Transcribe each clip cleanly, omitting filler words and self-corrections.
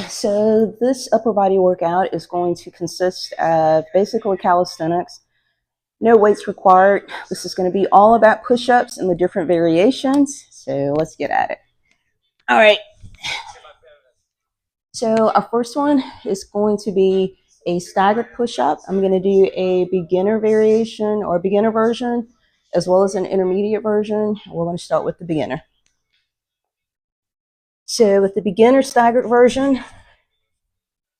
So this upper body workout is going to consist of basically calisthenics. No weights required. This is going to be all about push-ups and the different variations. So let's get at it. All right. So our first one is going to be a staggered push-up. I'm going to do a beginner variation or beginner version as well as an intermediate version. We're going to start with the beginner. So with the beginner staggered version,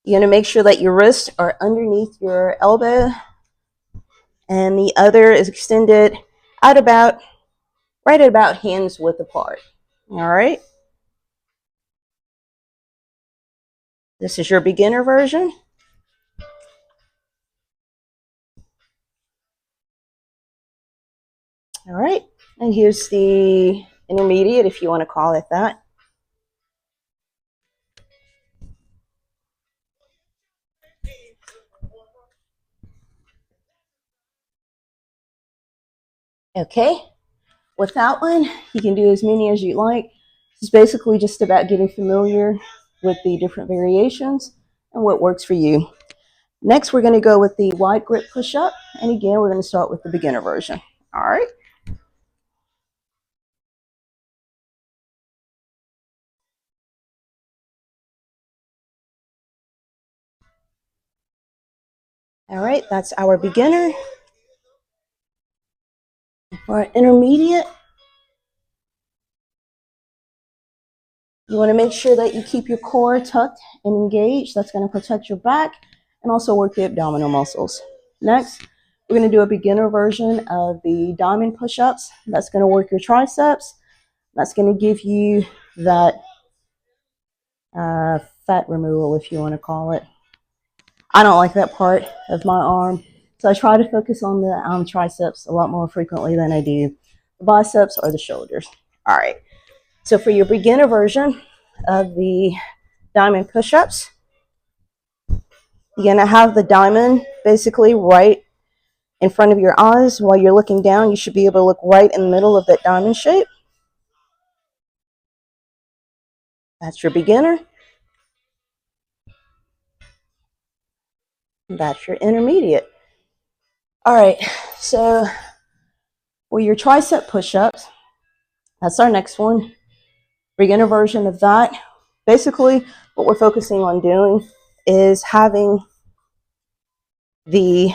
you're going to make sure that your wrists are underneath your elbow and the other is extended right at about hands width apart. All right. This is your beginner version. All right. And here's the intermediate, if you want to call it that. Okay. With that one, you can do as many as you like. It's basically just about getting familiar with the different variations and what works for you. Next, we're going to go with the wide grip push-up. And again, we're going to start with the beginner version. All right. All right, that's our beginner. For our intermediate, you want to make sure that you keep your core tucked and engaged. That's going to protect your back and also work the abdominal muscles. Next, we're going to do a beginner version of the diamond push-ups. That's going to work your triceps. That's going to give you that fat removal, if you want to call it. I don't like that part of my arm, so I try to focus on the triceps a lot more frequently than I do the biceps or the shoulders. All right. So for your beginner version of the diamond push-ups, you're going to have the diamond basically right in front of your eyes. While you're looking down, you should be able to look right in the middle of that diamond shape. That's your beginner. That's your intermediate. All right, so for your tricep push-ups, that's our next one. Beginner version of that. Basically, what we're focusing on doing is having the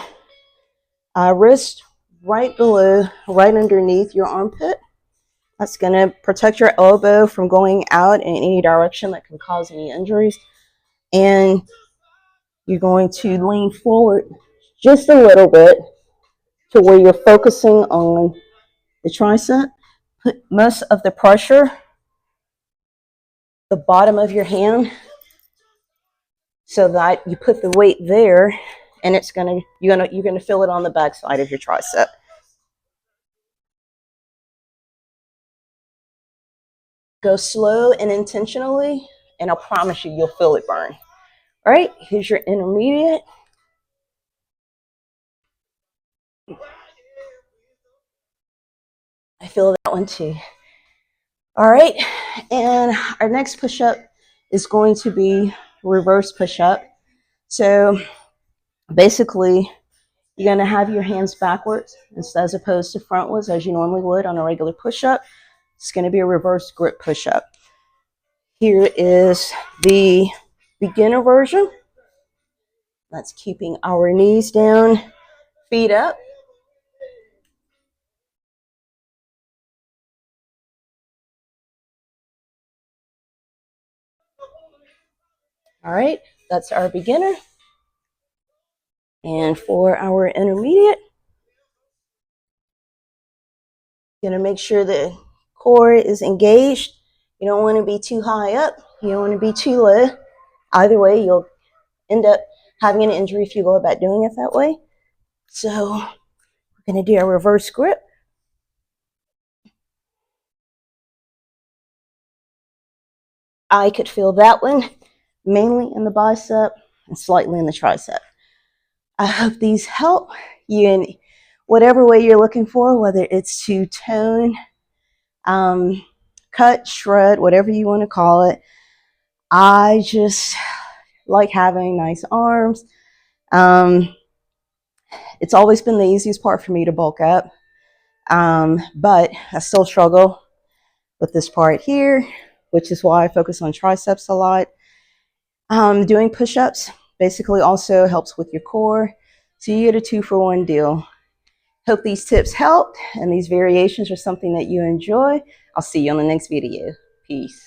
wrist right below, right underneath your armpit. That's going to protect your elbow from going out in any direction that can cause any injuries. And you're going to lean forward just a little bit to where you're focusing on the tricep. Put most of the pressure the bottom of your hand so that you put the weight there and you're gonna feel it on the back side of your tricep. Go slow and intentionally, and I promise you, you'll feel it burn. All right, here's your intermediate. I feel that one too. All right, and our next push-up is going to be reverse push-up. So basically, you're going to have your hands backwards as opposed to frontwards as you normally would on a regular push-up. It's going to be a reverse grip push-up. Here is the beginner version. That's keeping our knees down, feet up. All right, that's our beginner. And for our intermediate, you're going to make sure the core is engaged. You don't want to be too high up. You don't want to be too low. Either way, you'll end up having an injury if you go about doing it that way. So we're going to do a reverse grip. I could feel that one mainly in the bicep and slightly in the tricep. I hope these help you in whatever way you're looking for, whether it's to tone, cut, shred, whatever you want to call it. I just like having nice arms. Um, it's always been the easiest part for me to bulk up, but I still struggle with this part here, which is why I focus on triceps a lot. Doing push-ups basically also helps with your core, so you get a 2-for-1 deal. Hope these tips helped and these variations are something that you enjoy. I'll see you on the next video. Peace.